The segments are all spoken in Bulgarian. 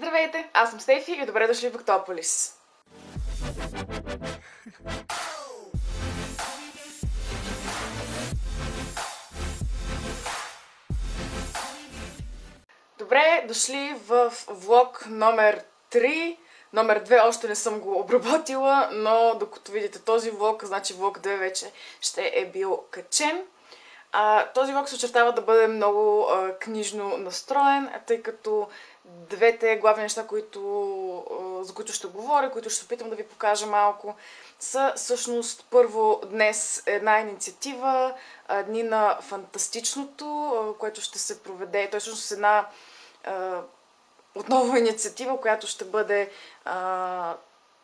Здравейте, аз съм Стефи и добре дошли в Актополис. Добре дошли в влог номер 3. Номер 2 още не съм го обработила, но докато видите този влог, значи влог 2 вече ще е бил качен. Този влог се очертава да бъде много книжно настроен, тъй като двете главни неща, за които ще говоря, които ще се опитам да ви покажа малко, са всъщност първо днес една инициатива Дни на фантастичното, което ще се проведе. Той всъщност една отново инициатива, която ще бъде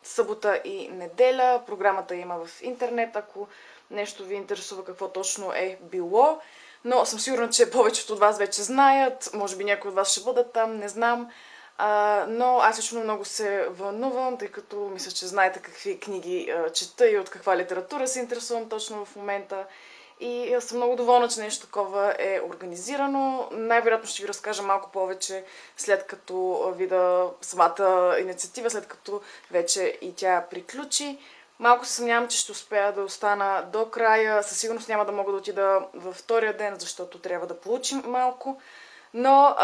събота и неделя. Програмата има в интернет, ако нещо ви интересува какво точно е било. Но съм сигурна, че повечето от вас вече знаят. Може би някои от вас ще бъдат там, не знам. Но аз лично много се вълнувам, тъй като мисля, че знаете какви книги чета и от каква литература се интересувам точно в момента. И съм много доволна, че нещо такова е организирано. Най-вероятно ще ви разкажа малко повече след като видя самата инициатива, след като вече и тя приключи. Малко се съмнявам, че ще успея да остана до края. Със сигурност няма да мога да отида във втория ден, защото трябва да получим малко. Но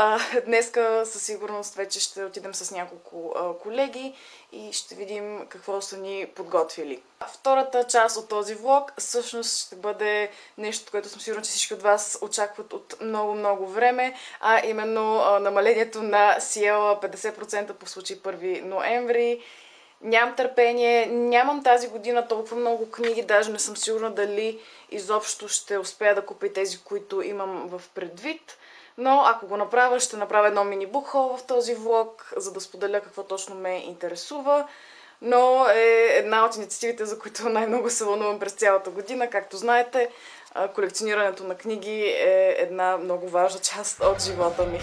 днеска със сигурност вече ще отидем с няколко колеги и ще видим какво са ни подготвили. Втората част от този влог всъщност ще бъде нещо, което съм сигурна, че всички от вас очакват от много време, а именно намалението на Сиела 50% по случай 1 ноември. Нямам търпение, нямам тази година толкова много книги, даже не съм сигурна дали изобщо ще успея да купя тези, които имам в предвид. Но ако го направя, ще направя едно мини букхол в този влог, за да споделя какво точно ме интересува. Но е една от инициативите, за които най-много се вълнувам през цялата година. Както знаете, колекционирането на книги е една много важна част от живота ми.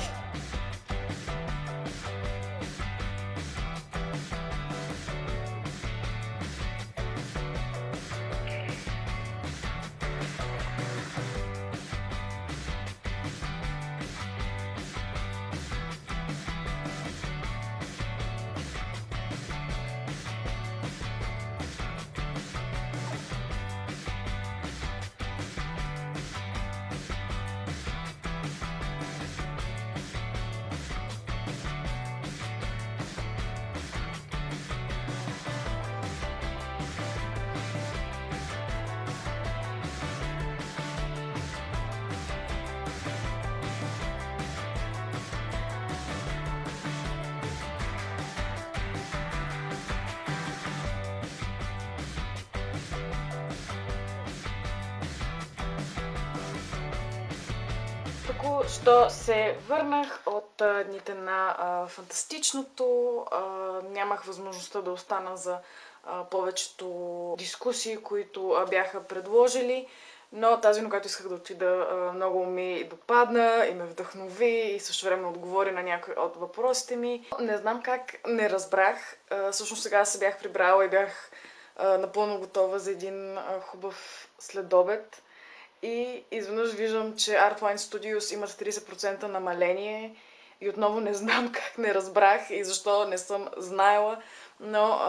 Току-що се върнах от дните на фантастичното. Нямах възможността да остана за повечето дискусии, които бяха предложили, но тази, на която исках да отида, много ми допадна и ме вдъхнови и също време отговори на някои от въпросите ми. Не знам как не разбрах. Всъщност сега се бях прибрала и бях напълно готова за един хубав следобед. И изведнъж виждам, че Artline Studios имат 30% намаление и отново не знам как не разбрах и защо не съм знаела, но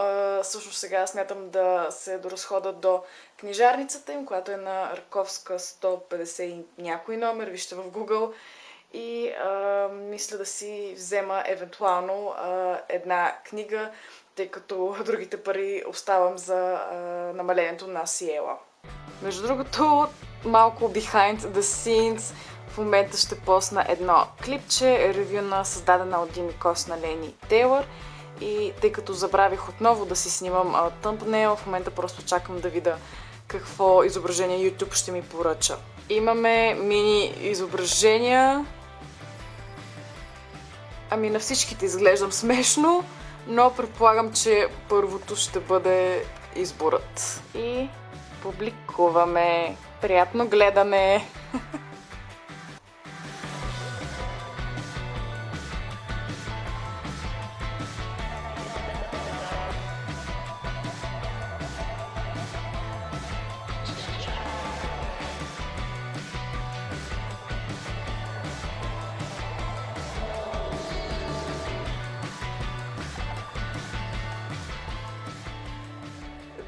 всъщност сега смятам да се доразходя до книжарницата им, която е на Раковска 150 и някой номер, вижте в Google, и мисля да си взема евентуално една книга, тъй като другите пари оставам за намалението на Сиела. Между другото, малко behind the scenes, в момента ще посна едно клипче, ревю на създадена от Дими Кос на Лени Тейлър. И тъй като забравих отново да си снимам тъмбнейл, в момента просто чакам да видя какво изображение YouTube ще ми поръча. Имаме мини изображения. Ами на всичките изглеждам смешно, но предполагам, че първото ще бъде изборът. И публикуваме. Приятно гледане!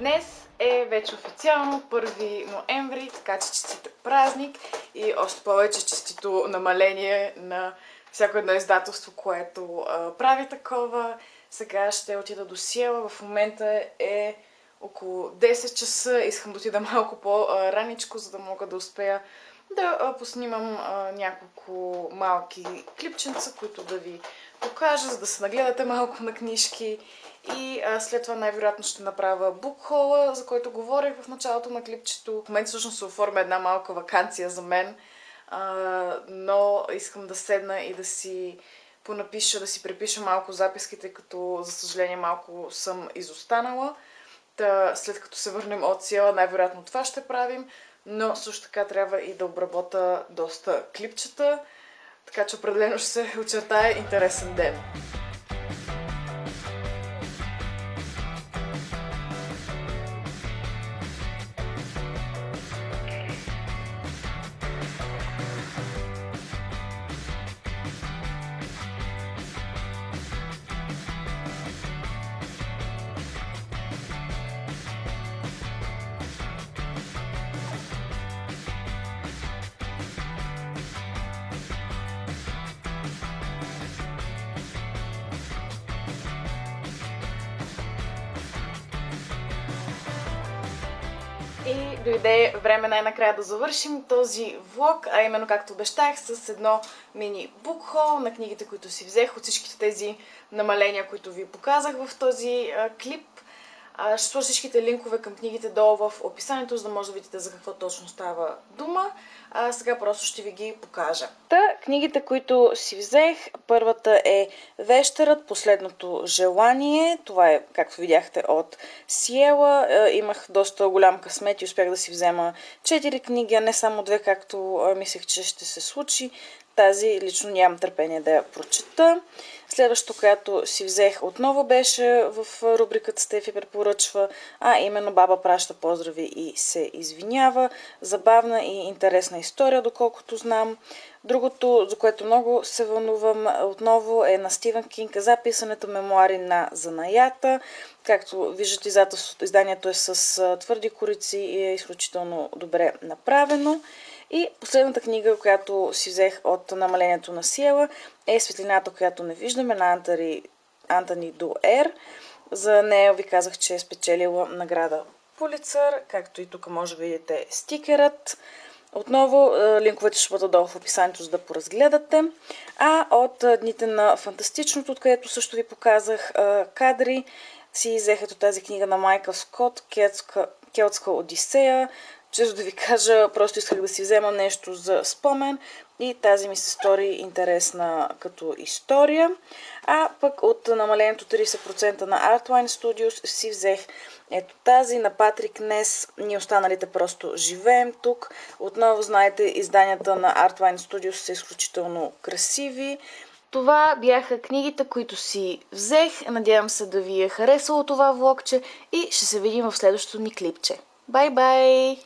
Днес е вече официално 1 ноември, така че честит празник и още повече честито намаление на всяко едно издателство, което прави такова. Сега ще отида до Сиела. В момента е около 10 часа. Искам да отида малко по-раничко, за да мога да успея да поснимам няколко малки клипченца, които да ви покажа, за да се нагледате малко на книжки. И след това най-вероятно ще направя букхола, за който говорих в началото на клипчето. В момента всъщност се оформя една малка ваканция за мен, но искам да седна и да си понапиша, да си препиша малко записките, като за съжаление малко съм изостанала. След като се върнем от Сиела, най-вероятно това ще правим, но също така трябва и да обработа доста клипчета, така че определено ще се очертае интересен ден. И дойде време най-накрая да завършим този влог, а именно, както обещах, с едно мини букхол на книгите, които си взех от всичките тези намаления, които ви показах в този клип. Ще сложа всичките линкове към книгите долу в описанието, за да може да видите за какво точно става дума. Сега просто ще ви ги покажа. Книгите, които си взех, първата е Вещерът, последното желание. Това е, както видяхте, от Сиела. Имах доста голям късмет и успях да си взема 4 книги, а не само 2, както мислех, че ще се случи. Тази лично нямам търпение да я прочета. Следващото, която си взех, отново беше в рубриката Стефи препоръчва, а именно Баба праща поздрави и се извинява. Забавна и интересна история, доколкото знам. Другото, за което много се вълнувам отново, е на Стивън Кинг, записането мемуари на занаята. Както виждате, изданието е с твърди корици и е изключително добре направено. И последната книга, която си взех от намалението на Сиела, е Светлината, която не виждаме, на Антони Дуер. За нея ви казах, че е спечелила награда Пулицър, както и тук може да видите стикерът. Отново линковете ще бъдат долу в описанието, за да поразгледате. А от дните на фантастичното, откъдето също ви показах кадри, си взех ето тази книга на Майкъл Скот, Келтска Одисея. Често да ви кажа, просто исках да си взема нещо за спомен и тази ми се стори интересна като история. А пък от намалението 30% на Artline Studios си взех ето тази на Патрик Нес. Ние останалите просто живеем тук. Отново знаете, изданията на Artline Studios са изключително красиви. Това бяха книгите, които си взех. Надявам се да ви е харесало това влогче и ще се видим в следващото ми клипче. Бай-бай!